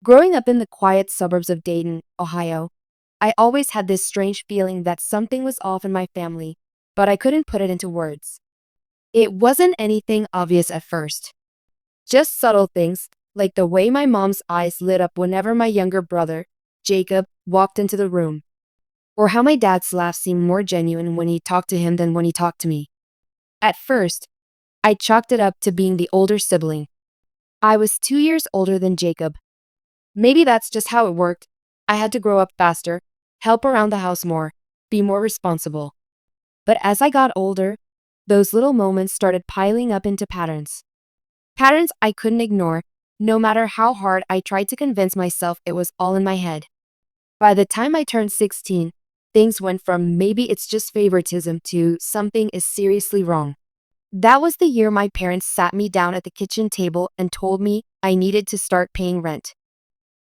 Growing up in the quiet suburbs of Dayton, Ohio, I always had this strange feeling that something was off in my family, but I couldn't put it into words. It wasn't anything obvious at first, just subtle things, like the way my mom's eyes lit up whenever my younger brother, Jacob, walked into the room, or how my dad's laugh seemed more genuine when he talked to him than when he talked to me. At first, I chalked it up to being the older sibling. I was 2 years older than Jacob. Maybe that's just how it worked. I had to grow up faster, help around the house more, be more responsible. But as I got older, those little moments started piling up into patterns. Patterns I couldn't ignore, no matter how hard I tried to convince myself it was all in my head. By the time I turned 16, things went from maybe it's just favoritism to something is seriously wrong. That was the year my parents sat me down at the kitchen table and told me I needed to start paying rent.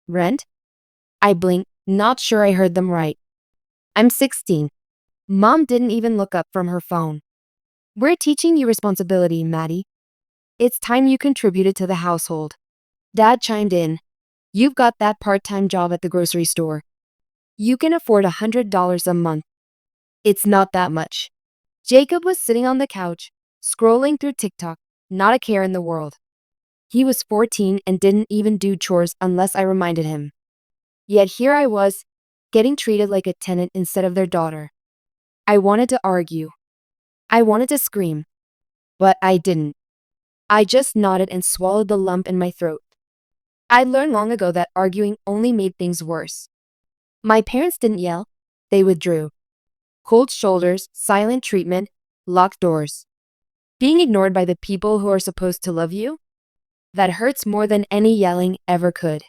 Rent? I blinked, not sure I heard them right. I'm 16. Mom didn't even look up from her phone. We're teaching you responsibility, Maddie. It's time you contributed to the household. Dad chimed in. You've got that part-time job at the grocery store. You can afford $100 a month. It's not that much. Jacob was sitting on the couch, scrolling through TikTok, not a care in the world. He was 14 and didn't even do chores unless I reminded him. Yet here I was, getting treated like a tenant instead of their daughter. I wanted to argue. I wanted to scream. But I didn't. I just nodded and swallowed the lump in my throat. I learned long ago that arguing only made things worse. My parents didn't yell. They withdrew. Cold shoulders, silent treatment, locked doors. Being ignored by the people who are supposed to love you? That hurts more than any yelling ever could.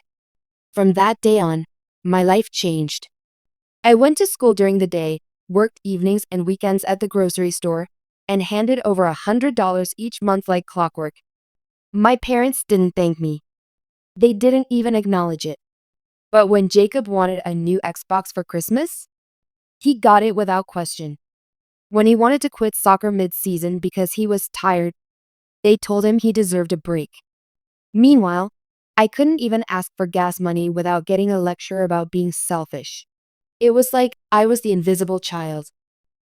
From that day on, my life changed. I went to school during the day, worked evenings and weekends at the grocery store, and handed over $100 each month like clockwork. My parents didn't thank me. They didn't even acknowledge it. But when Jacob wanted a new Xbox for Christmas, he got it without question. When he wanted to quit soccer mid-season because he was tired, they told him he deserved a break. Meanwhile, I couldn't even ask for gas money without getting a lecture about being selfish. It was like I was the invisible child.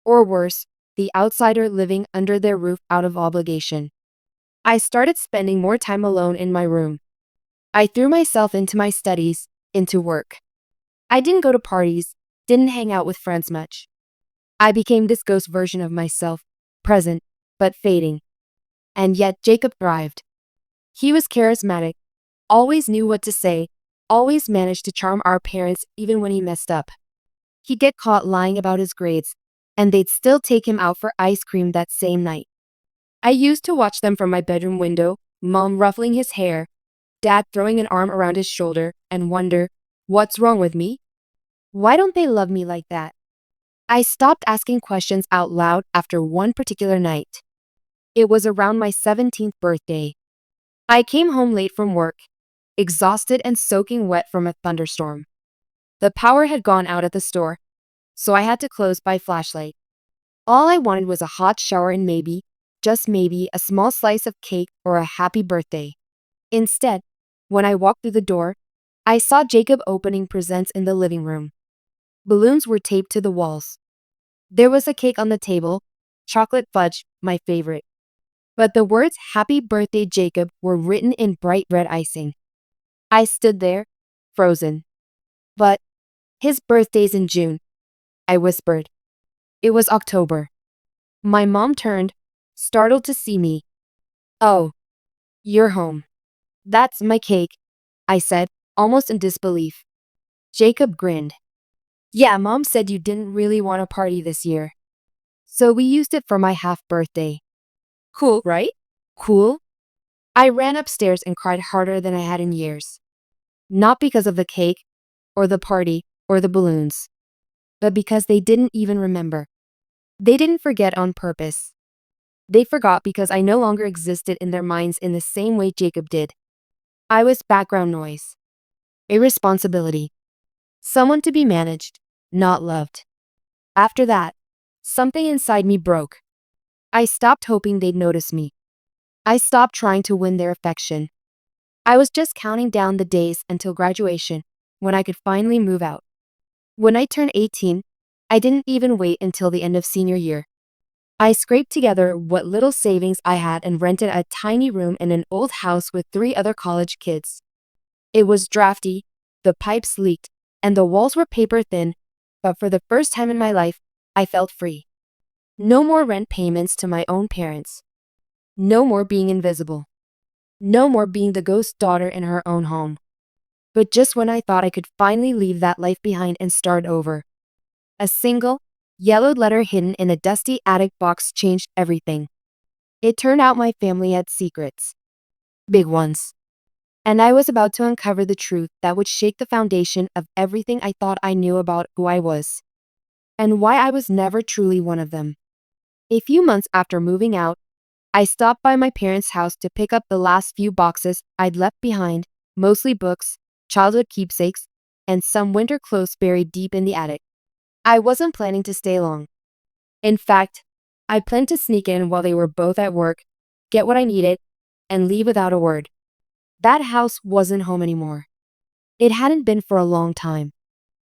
Or worse, the outsider living under their roof out of obligation. I started spending more time alone in my room. I threw myself into my studies, into work. I didn't go to parties, didn't hang out with friends much. I became this ghost version of myself, present, but fading. And yet Jacob thrived. He was charismatic, always knew what to say, always managed to charm our parents even when he messed up. He'd get caught lying about his grades, and they'd still take him out for ice cream that same night. I used to watch them from my bedroom window, Mom ruffling his hair, Dad throwing an arm around his shoulder, and wonder, what's wrong with me? Why don't they love me like that? I stopped asking questions out loud after one particular night. It was around my 17th birthday. I came home late from work, exhausted and soaking wet from a thunderstorm. The power had gone out at the store, so I had to close by flashlight. All I wanted was a hot shower and maybe, just maybe, a small slice of cake or a happy birthday. Instead, when I walked through the door, I saw Jacob opening presents in the living room. Balloons were taped to the walls. There was a cake on the table, chocolate fudge, my favorite. But the words "Happy Birthday, Jacob" were written in bright red icing. I stood there, frozen. But his birthday's in June, I whispered. It was October. My mom turned, startled to see me. Oh, you're home. That's my cake, I said, almost in disbelief. Jacob grinned. Yeah, Mom said you didn't really want a party this year. So we used it for my half birthday. Cool, right? Cool? I ran upstairs and cried harder than I had in years. Not because of the cake, or the party, or the balloons, but because they didn't even remember. They didn't forget on purpose. They forgot because I no longer existed in their minds in the same way Jacob did. I was background noise. Irresponsibility. Someone to be managed, not loved. After that, something inside me broke. I stopped hoping they'd notice me. I stopped trying to win their affection. I was just counting down the days until graduation, when I could finally move out. When I turned 18, I didn't even wait until the end of senior year. I scraped together what little savings I had and rented a tiny room in an old house with 3 other college kids. It was drafty, the pipes leaked, and the walls were paper thin, but for the first time in my life, I felt free. No more rent payments to my own parents. No more being invisible. No more being the ghost daughter in her own home. But just when I thought I could finally leave that life behind and start over, a single, yellowed letter hidden in a dusty attic box changed everything. It turned out my family had secrets. Big ones. And I was about to uncover the truth that would shake the foundation of everything I thought I knew about who I was, and why I was never truly one of them. A few months after moving out, I stopped by my parents' house to pick up the last few boxes I'd left behind, mostly books, childhood keepsakes, and some winter clothes buried deep in the attic. I wasn't planning to stay long. In fact, I planned to sneak in while they were both at work, get what I needed, and leave without a word. That house wasn't home anymore. It hadn't been for a long time.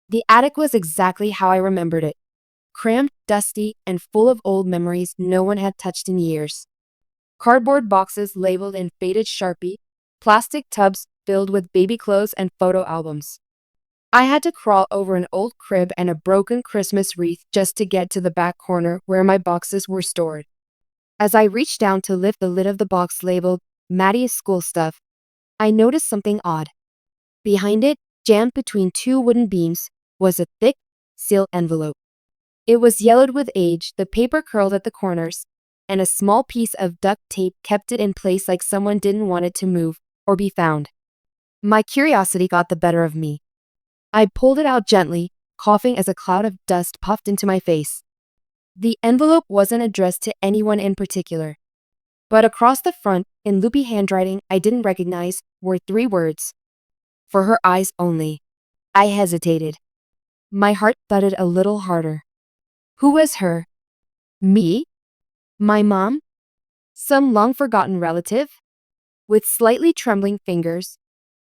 The attic was exactly how I remembered it. Cramped, dusty, and full of old memories no one had touched in years. Cardboard boxes labeled in faded Sharpie, plastic tubs filled with baby clothes and photo albums. I had to crawl over an old crib and a broken Christmas wreath just to get to the back corner where my boxes were stored. As I reached down to lift the lid of the box labeled Maddie's School Stuff, I noticed something odd. Behind it, jammed between 2 wooden beams, was a thick, sealed envelope. It was yellowed with age, the paper curled at the corners, and a small piece of duct tape kept it in place like someone didn't want it to move or be found. My curiosity got the better of me. I pulled it out gently, coughing as a cloud of dust puffed into my face. The envelope wasn't addressed to anyone in particular, but across the front, in loopy handwriting I didn't recognize, were 3 words. For her eyes only. I hesitated. My heart thudded a little harder. Who was her? Me? My mom? Some long-forgotten relative? With slightly trembling fingers,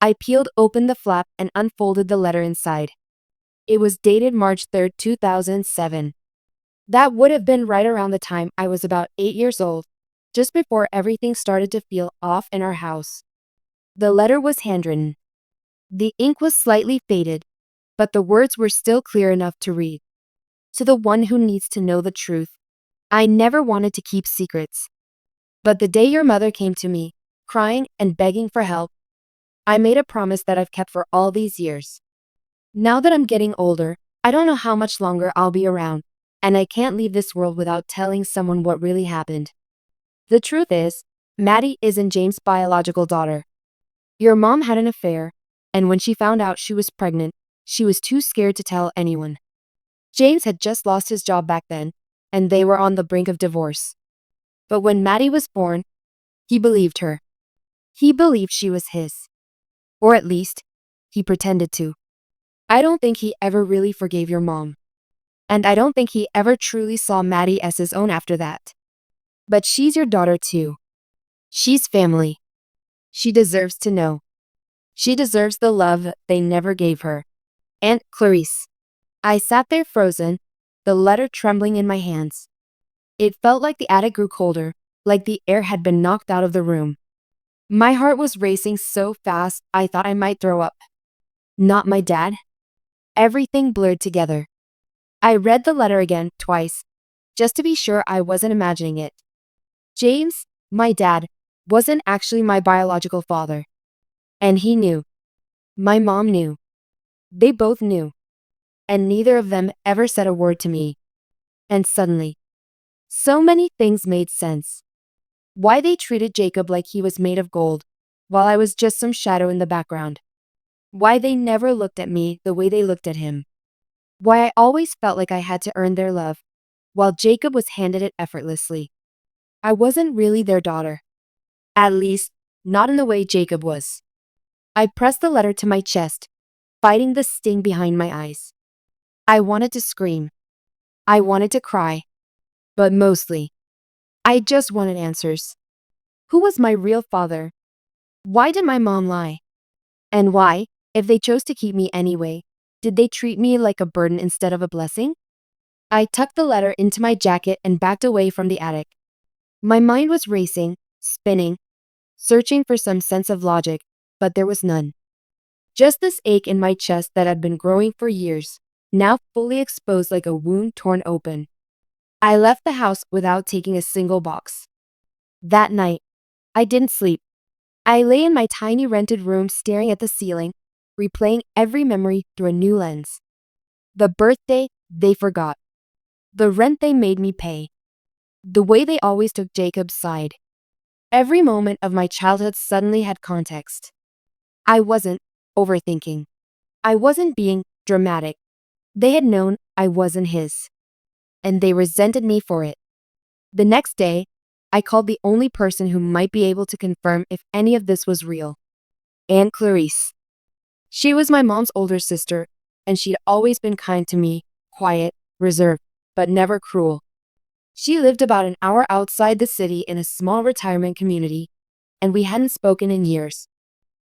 I peeled open the flap and unfolded the letter inside. It was dated March 3rd, 2007. That would have been right around the time I was about 8 years old, just before everything started to feel off in our house. The letter was handwritten. The ink was slightly faded, but the words were still clear enough to read. To the one who needs to know the truth. I never wanted to keep secrets. But the day your mother came to me, crying and begging for help, I made a promise that I've kept for all these years. Now that I'm getting older, I don't know how much longer I'll be around, and I can't leave this world without telling someone what really happened. The truth is, Maddie isn't James' biological daughter. Your mom had an affair, and when she found out she was pregnant, she was too scared to tell anyone. James had just lost his job back then, and they were on the brink of divorce. But when Maddie was born, he believed her. He believed she was his. Or at least, he pretended to. I don't think he ever really forgave your mom. And I don't think he ever truly saw Maddie as his own after that. But she's your daughter too. She's family. She deserves to know. She deserves the love they never gave her. Aunt Clarice. I sat there frozen, the letter trembling in my hands. It felt like the attic grew colder, like the air had been knocked out of the room. My heart was racing so fast I thought I might throw up. Not my dad? Everything blurred together. I read the letter again, twice, just to be sure I wasn't imagining it. James, my dad, wasn't actually my biological father. And he knew. My mom knew. They both knew. And neither of them ever said a word to me. And suddenly, so many things made sense. Why they treated Jacob like he was made of gold, while I was just some shadow in the background. Why they never looked at me the way they looked at him. Why I always felt like I had to earn their love, while Jacob was handed it effortlessly. I wasn't really their daughter. At least, not in the way Jacob was. I pressed the letter to my chest, fighting the sting behind my eyes. I wanted to scream. I wanted to cry. But mostly, I just wanted answers. Who was my real father? Why did my mom lie? And why, if they chose to keep me anyway, did they treat me like a burden instead of a blessing? I tucked the letter into my jacket and backed away from the attic. My mind was racing, spinning, searching for some sense of logic, but there was none. Just this ache in my chest that had been growing for years, now fully exposed like a wound torn open. I left the house without taking a single box. That night, I didn't sleep. I lay in my tiny rented room staring at the ceiling, replaying every memory through a new lens. The birthday they forgot. The rent they made me pay. The way they always took Jacob's side. Every moment of my childhood suddenly had context. I wasn't overthinking. I wasn't being dramatic. They had known I wasn't his. And they resented me for it. The next day, I called the only person who might be able to confirm if any of this was real. Aunt Clarice. She was my mom's older sister, and she'd always been kind to me, quiet, reserved, but never cruel. She lived about an hour outside the city in a small retirement community, and we hadn't spoken in years.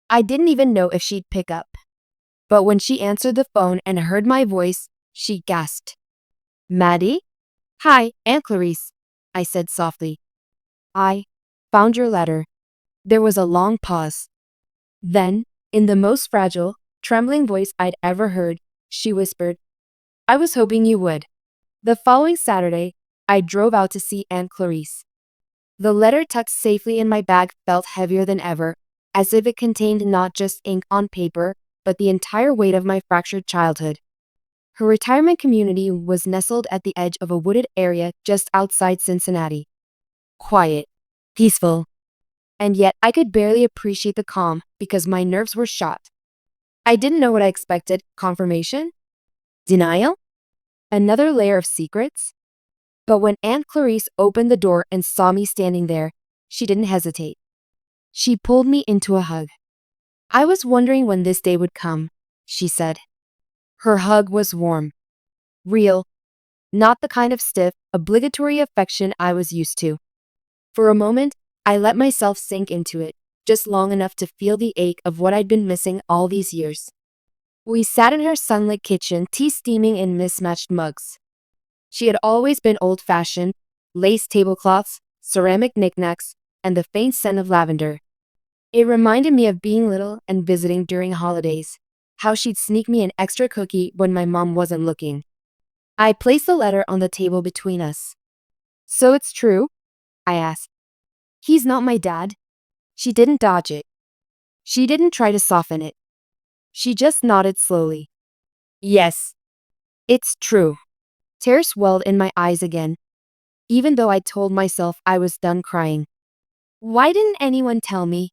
I didn't even know if she'd pick up. But when she answered the phone and heard my voice, she gasped. Maddie? Hi, Aunt Clarice, I said softly. I found your letter. There was a long pause. Then, in the most fragile, trembling voice I'd ever heard, she whispered, I was hoping you would. The following Saturday, I drove out to see Aunt Clarice. The letter tucked safely in my bag felt heavier than ever, as if it contained not just ink on paper, but the entire weight of my fractured childhood. Her retirement community was nestled at the edge of a wooded area just outside Cincinnati. Quiet, peaceful, and yet I could barely appreciate the calm because my nerves were shot. I didn't know what I expected. Confirmation? Denial? Another layer of secrets? But when Aunt Clarice opened the door and saw me standing there, she didn't hesitate. She pulled me into a hug. I was wondering when this day would come, she said. Her hug was warm, real, not the kind of stiff, obligatory affection I was used to. For a moment, I let myself sink into it, just long enough to feel the ache of what I'd been missing all these years. We sat in her sunlit kitchen, tea steaming in mismatched mugs. She had always been old-fashioned, lace tablecloths, ceramic knickknacks, and the faint scent of lavender. It reminded me of being little and visiting during holidays, how she'd sneak me an extra cookie when my mom wasn't looking. I placed the letter on the table between us. So it's true? I asked. He's not my dad. She didn't dodge it. She didn't try to soften it. She just nodded slowly. Yes, it's true. Tears welled in my eyes again, even though I told myself I was done crying. Why didn't anyone tell me?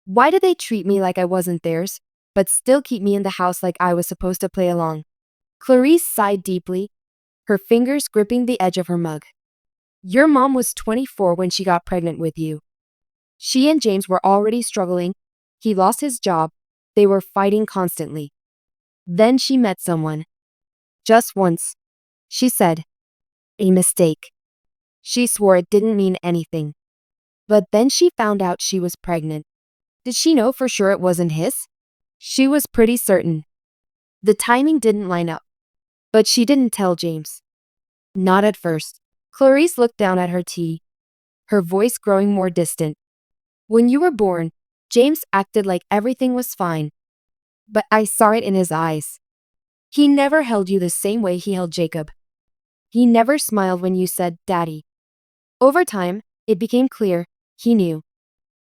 Why did they treat me like I wasn't theirs, but still keep me in the house like I was supposed to play along? Clarice sighed deeply, her fingers gripping the edge of her mug. Your mom was 24 when she got pregnant with you. She and James were already struggling. He lost his job. They were fighting constantly. Then she met someone. Just once. She said, a mistake. She swore it didn't mean anything. But then she found out she was pregnant. Did she know for sure it wasn't his? She was pretty certain. The timing didn't line up. But she didn't tell James. Not at first. Clarice looked down at her tea, her voice growing more distant. When you were born, James acted like everything was fine. But I saw it in his eyes. He never held you the same way he held Jacob. He never smiled when you said, Daddy. Over time, it became clear he knew.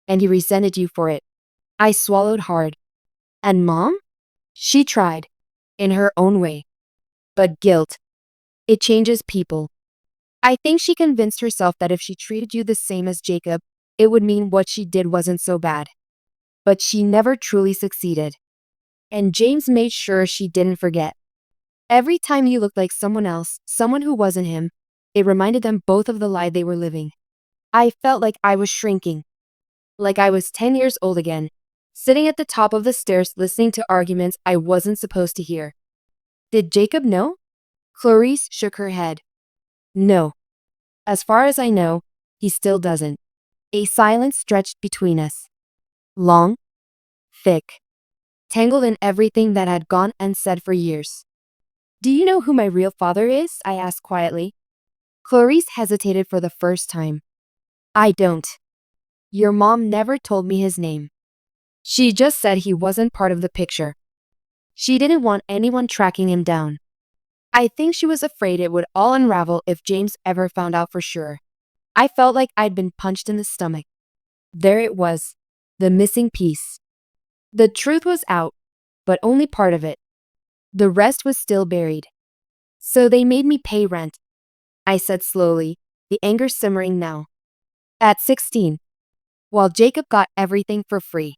And he resented you for it. I swallowed hard. And Mom? She tried. In her own way. But guilt. It changes people. I think she convinced herself that if she treated you the same as Jacob, it would mean what she did wasn't so bad. But she never truly succeeded. And James made sure she didn't forget. Every time you looked like someone else, someone who wasn't him, it reminded them both of the lie they were living. I felt like I was shrinking. Like I was 10 years old again, sitting at the top of the stairs listening to arguments I wasn't supposed to hear. Did Jacob know? Clarice shook her head. No. As far as I know, he still doesn't. A silence stretched between us. Long, thick, tangled in everything that had gone unsaid for years. Do you know who my real father is? I asked quietly. Clarice hesitated for the first time. I don't. Your mom never told me his name. She just said he wasn't part of the picture. She didn't want anyone tracking him down. I think she was afraid it would all unravel if James ever found out for sure. I felt like I'd been punched in the stomach. There it was, the missing piece. The truth was out, but only part of it. The rest was still buried. So they made me pay rent, I said slowly, the anger simmering now. At 16, while Jacob got everything for free.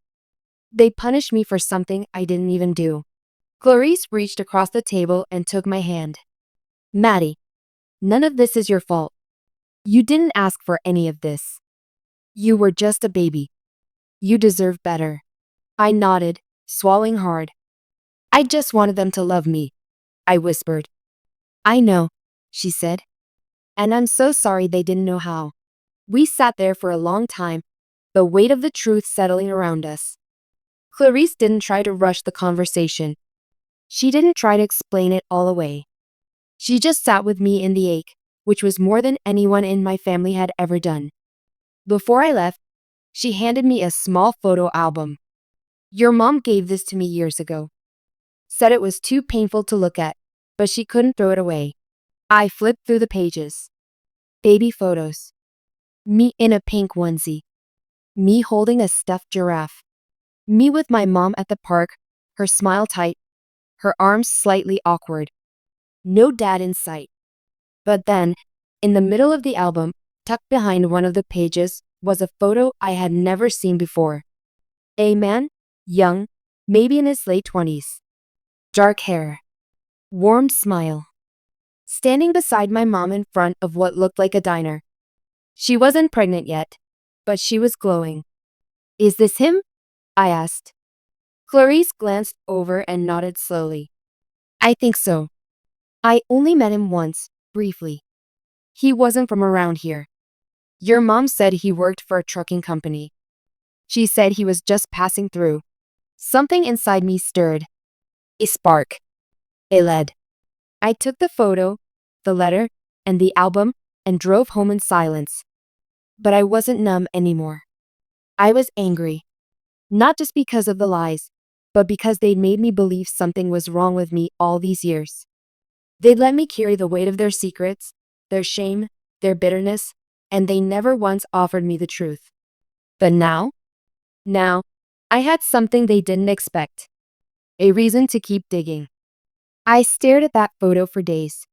They punished me for something I didn't even do. Clarice reached across the table and took my hand. Maddie, none of this is your fault. You didn't ask for any of this. You were just a baby. You deserve better. I nodded, swallowing hard. I just wanted them to love me, I whispered. I know, she said. And I'm so sorry they didn't know how. We sat there for a long time, the weight of the truth settling around us. Clarice didn't try to rush the conversation. She didn't try to explain it all away. She just sat with me in the ache, which was more than anyone in my family had ever done. Before I left, she handed me a small photo album. Your mom gave this to me years ago. Said it was too painful to look at, but she couldn't throw it away. I flipped through the pages. Baby photos. Me in a pink onesie. Me holding a stuffed giraffe. Me with my mom at the park, her smile tight, her arms slightly awkward. No dad in sight. But then, in the middle of the album, tucked behind one of the pages, was a photo I had never seen before. A man, young, maybe in his late 20s. Dark hair. Warm smile. Standing beside my mom in front of what looked like a diner. She wasn't pregnant yet, but she was glowing. Is this him? I asked. Clarice glanced over and nodded slowly. I think so. I only met him once, briefly. He wasn't from around here. Your mom said he worked for a trucking company. She said he was just passing through. Something inside me stirred. A spark. A lead. I took the photo, the letter, and the album and drove home in silence. But I wasn't numb anymore. I was angry. Not just because of the lies, but because they'd made me believe something was wrong with me all these years. They'd let me carry the weight of their secrets, their shame, their bitterness, and they never once offered me the truth. But now, I had something they didn't expect. A reason to keep digging. I stared at that photo for days.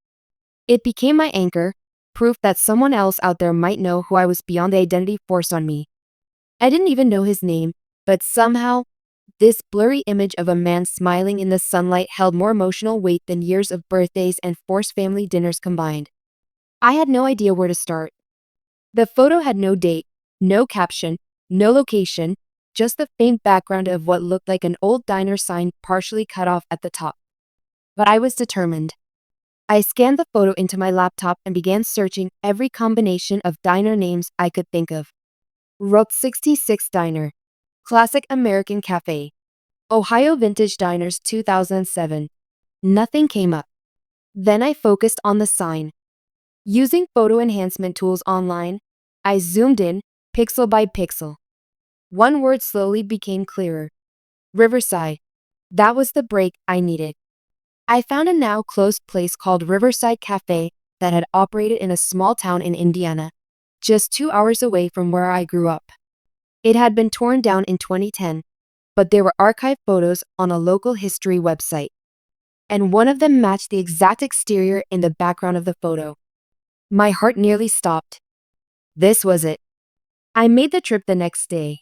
It became my anchor, proof that someone else out there might know who I was beyond the identity forced on me. I didn't even know his name, but somehow, this blurry image of a man smiling in the sunlight held more emotional weight than years of birthdays and forced family dinners combined. I had no idea where to start. The photo had no date, no caption, no location, just the faint background of what looked like an old diner sign partially cut off at the top. But I was determined. I scanned the photo into my laptop and began searching every combination of diner names I could think of. Route 66 Diner. Classic American Cafe. Ohio Vintage Diners 2007. Nothing came up. Then I focused on the sign. Using photo enhancement tools online, I zoomed in, pixel by pixel. One word slowly became clearer. Riverside. That was the break I needed. I found a now closed place called Riverside Cafe that had operated in a small town in Indiana, just 2 hours away from where I grew up. It had been torn down in 2010, but there were archived photos on a local history website. And one of them matched the exact exterior in the background of the photo. My heart nearly stopped. This was it. I made the trip the next day.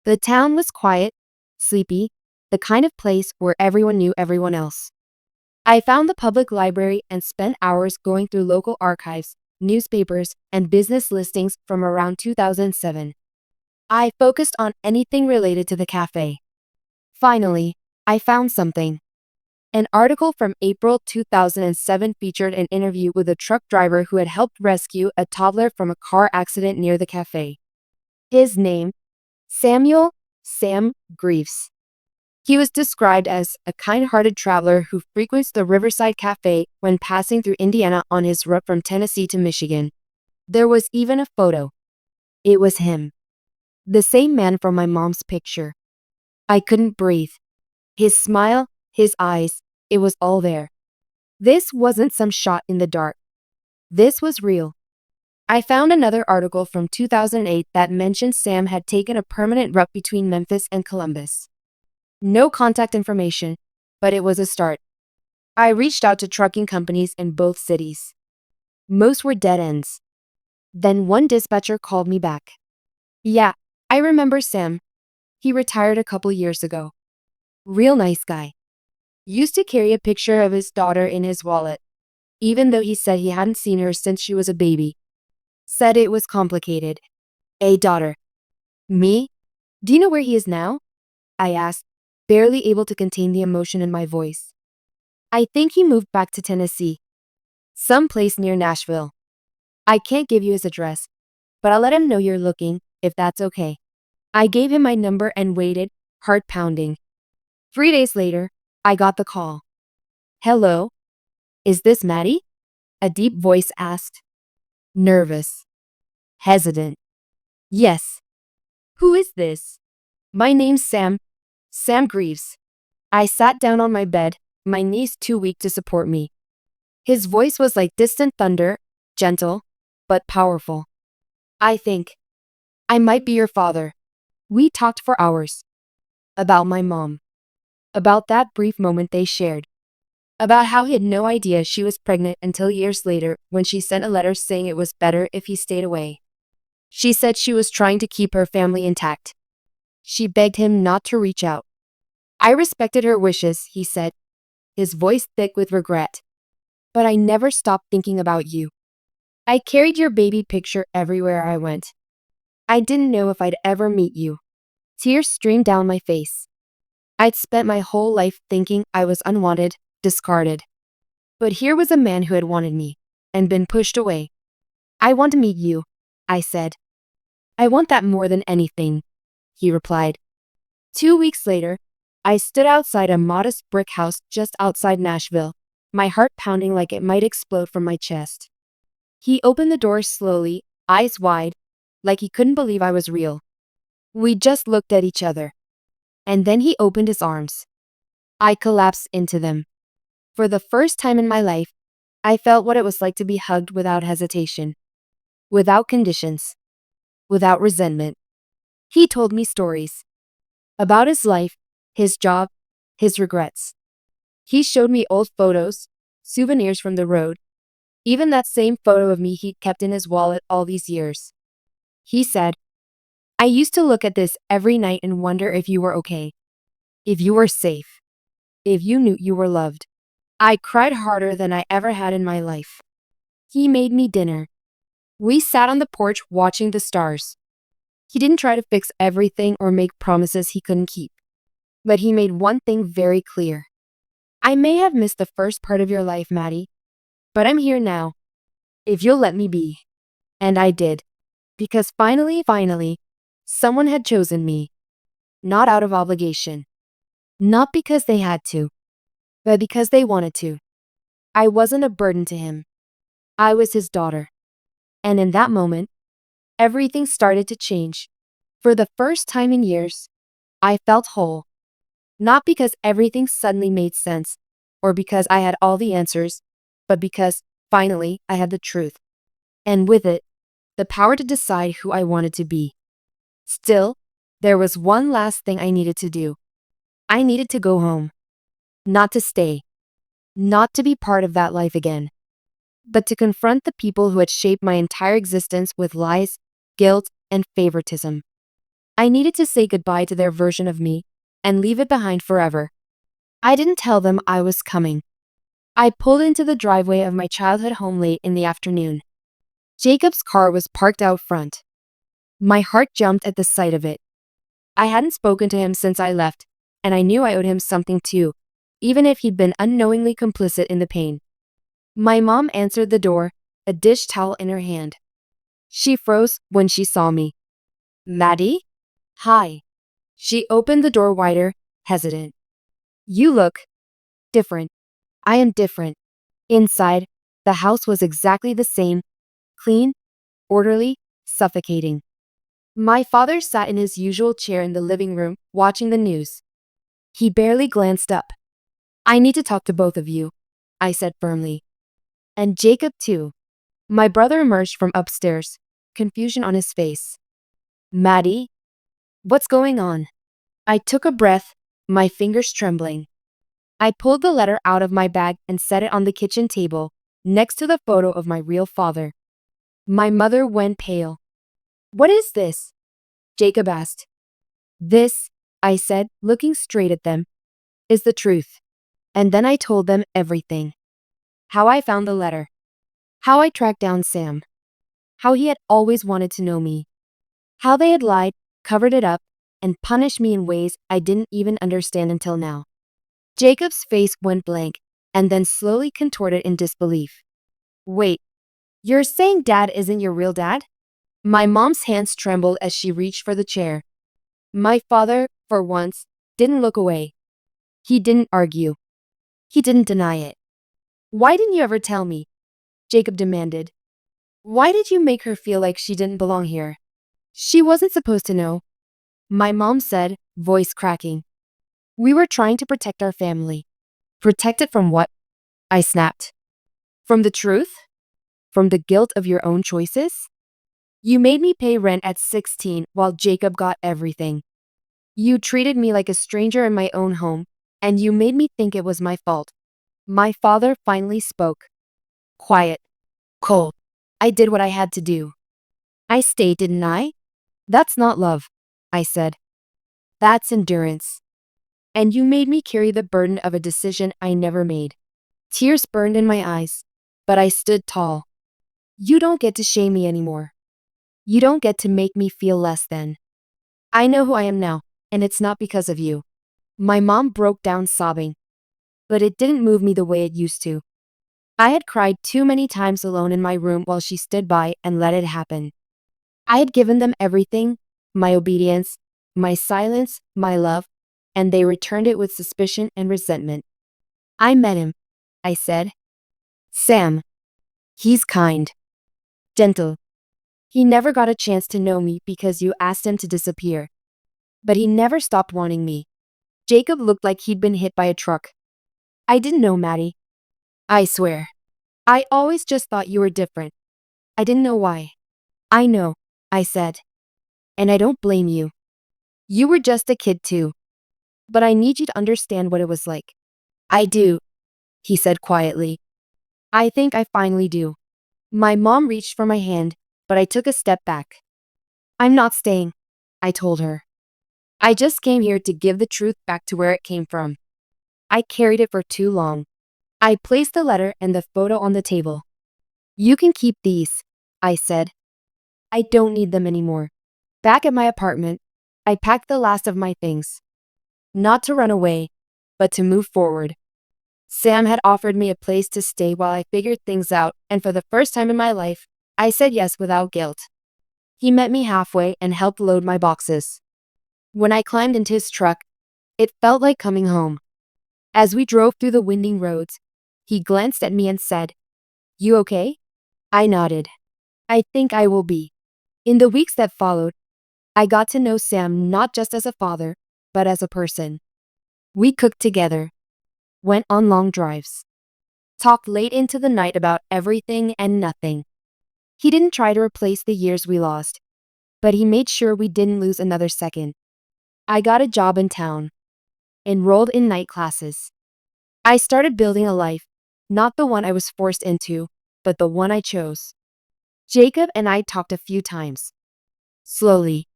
The town was quiet, sleepy, the kind of place where everyone knew everyone else. I found the public library and spent hours going through local archives, newspapers, and business listings from around 2007. I focused on anything related to the cafe. Finally, I found something. An article from April 2007 featured an interview with a truck driver who had helped rescue a toddler from a car accident near the cafe. His name, Samuel, Sam Greaves. He was described as a kind-hearted traveler who frequents the Riverside Cafe when passing through Indiana on his route from Tennessee to Michigan. There was even a photo. It was him. The same man from my mom's picture. I couldn't breathe. His smile, his eyes, it was all there. This wasn't some shot in the dark. This was real. I found another article from 2008 that mentioned Sam had taken a permanent route between Memphis and Columbus. No contact information, but it was a start. I reached out to trucking companies in both cities. Most were dead ends. Then one dispatcher called me back. Yeah, I remember Sam. He retired a couple years ago. Real nice guy. Used to carry a picture of his daughter in his wallet, even though he said he hadn't seen her since she was a baby. Said it was complicated. A daughter. Me? Do you know where he is now? I asked, barely able to contain the emotion in my voice. I think he moved back to Tennessee. Someplace near Nashville. I can't give you his address, but I'll let him know you're looking, if that's okay. I gave him my number and waited, heart pounding. 3 days later, I got the call. Hello? Is this Maddie? A deep voice asked. Nervous. Hesitant. Yes. Who is this? My name's Sam. Sam Greaves. I sat down on my bed, my knees too weak to support me. His voice was like distant thunder, gentle, but powerful. I think I might be your father. We talked for hours. About my mom. About that brief moment they shared. About how he had no idea she was pregnant until years later when she sent a letter saying it was better if he stayed away. She said she was trying to keep her family intact. She begged him not to reach out. I respected her wishes, he said, his voice thick with regret. But I never stopped thinking about you. I carried your baby picture everywhere I went. I didn't know if I'd ever meet you. Tears streamed down my face. I'd spent my whole life thinking I was unwanted, discarded. But here was a man who had wanted me, and been pushed away. I want to meet you, I said. I want that more than anything, he replied. 2 weeks later, I stood outside a modest brick house just outside Nashville, my heart pounding like it might explode from my chest. He opened the door slowly, eyes wide, like he couldn't believe I was real. We just looked at each other. And then he opened his arms. I collapsed into them. For the first time in my life, I felt what it was like to be hugged without hesitation. Without conditions. Without resentment. He told me stories. About his life, his job, his regrets. He showed me old photos, souvenirs from the road. Even that same photo of me he'd kept in his wallet all these years. He said, I used to look at this every night and wonder if you were okay. If you were safe. If you knew you were loved. I cried harder than I ever had in my life. He made me dinner. We sat on the porch watching the stars. He didn't try to fix everything or make promises he couldn't keep. But he made one thing very clear. I may have missed the first part of your life, Maddie. But I'm here now. If you'll let me be. And I did. Because finally, someone had chosen me. Not out of obligation. Not because they had to. But because they wanted to. I wasn't a burden to him. I was his daughter. And in that moment, everything started to change. For the first time in years, I felt whole. Not because everything suddenly made sense, or because I had all the answers, but because, finally, I had the truth. And with it, the power to decide who I wanted to be. Still, there was one last thing I needed to do. I needed to go home. Not to stay. Not to be part of that life again. But to confront the people who had shaped my entire existence with lies, guilt, and favoritism. I needed to say goodbye to their version of me and leave it behind forever. I didn't tell them I was coming. I pulled into the driveway of my childhood home late in the afternoon. Jacob's car was parked out front. My heart jumped at the sight of it. I hadn't spoken to him since I left, and I knew I owed him something too, even if he'd been unknowingly complicit in the pain. My mom answered the door, a dish towel in her hand. She froze when she saw me. Maddie? Hi. She opened the door wider, hesitant. You look different. I am different. Inside, the house was exactly the same, clean, orderly, suffocating. My father sat in his usual chair in the living room, watching the news. He barely glanced up. I need to talk to both of you, I said firmly. And Jacob too. My brother emerged from upstairs, confusion on his face. Maddie, what's going on? I took a breath, my fingers trembling. I pulled the letter out of my bag and set it on the kitchen table, next to the photo of my real father. My mother went pale. What is this? Jacob asked. This, I said, looking straight at them, is the truth. And then I told them everything. How I found the letter. How I tracked down Sam. How he had always wanted to know me. How they had lied, covered it up, and punished me in ways I didn't even understand until now. Jacob's face went blank, and then slowly contorted in disbelief. Wait, you're saying Dad isn't your real dad? My mom's hands trembled as she reached for the chair. My father, for once, didn't look away. He didn't argue. He didn't deny it. Why didn't you ever tell me? Jacob demanded. Why did you make her feel like she didn't belong here? She wasn't supposed to know. My mom said, voice cracking. We were trying to protect our family. Protect it from what? I snapped. From the truth? From the guilt of your own choices? You made me pay rent at 16 while Jacob got everything. You treated me like a stranger in my own home, and you made me think it was my fault. My father finally spoke. Quiet. Cold. I did what I had to do. I stayed, didn't I? That's not love, I said. That's endurance. And you made me carry the burden of a decision I never made. Tears burned in my eyes, but I stood tall. You don't get to shame me anymore. You don't get to make me feel less than. I know who I am now, and it's not because of you. My mom broke down sobbing, but it didn't move me the way it used to. I had cried too many times alone in my room while she stood by and let it happen. I had given them everything, my obedience, my silence, my love, and they returned it with suspicion and resentment. I met him, I said. Sam. He's kind. Gentle. He never got a chance to know me because you asked him to disappear. But he never stopped wanting me. Jacob looked like he'd been hit by a truck. I didn't know, Maddie. I swear. I always just thought you were different. I didn't know why. I know, I said. And I don't blame you. You were just a kid too. But I need you to understand what it was like. I do, he said quietly. I think I finally do. My mom reached for my hand, but I took a step back. I'm not staying, I told her. I just came here to give the truth back to where it came from. I carried it for too long. I placed the letter and the photo on the table. You can keep these, I said. I don't need them anymore. Back at my apartment, I packed the last of my things. Not to run away, but to move forward. Sam had offered me a place to stay while I figured things out, and for the first time in my life, I said yes without guilt. He met me halfway and helped load my boxes. When I climbed into his truck, it felt like coming home. As we drove through the winding roads, he glanced at me and said, You okay? I nodded. I think I will be. In the weeks that followed, I got to know Sam not just as a father, but as a person. We cooked together, went on long drives, talked late into the night about everything and nothing. He didn't try to replace the years we lost, but he made sure we didn't lose another second. I got a job in town, enrolled in night classes. I started building a life, not the one I was forced into, but the one I chose. Jacob and I talked a few times. Slowly,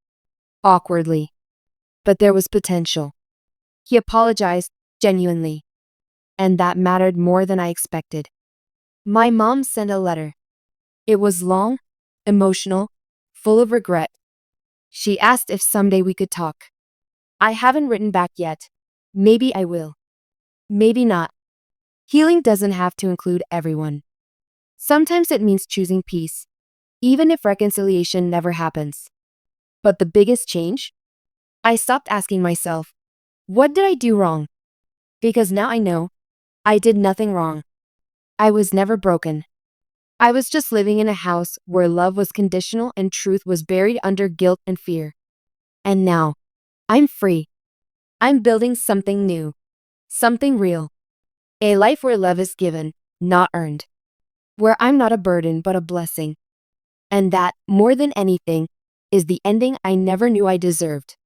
awkwardly. But there was potential. He apologized, genuinely. And that mattered more than I expected. My mom sent a letter. It was long, emotional, full of regret. She asked if someday we could talk. I haven't written back yet. Maybe I will. Maybe not. Healing doesn't have to include everyone. Sometimes it means choosing peace, even if reconciliation never happens. But the biggest change? I stopped asking myself, what did I do wrong? Because now I know I did nothing wrong. I was never broken. I was just living in a house where love was conditional and truth was buried under guilt and fear. And now, I'm free. I'm building something new, something real. A life where love is given, not earned. Where I'm not a burden but a blessing. And that, more than anything, is the ending I never knew I deserved.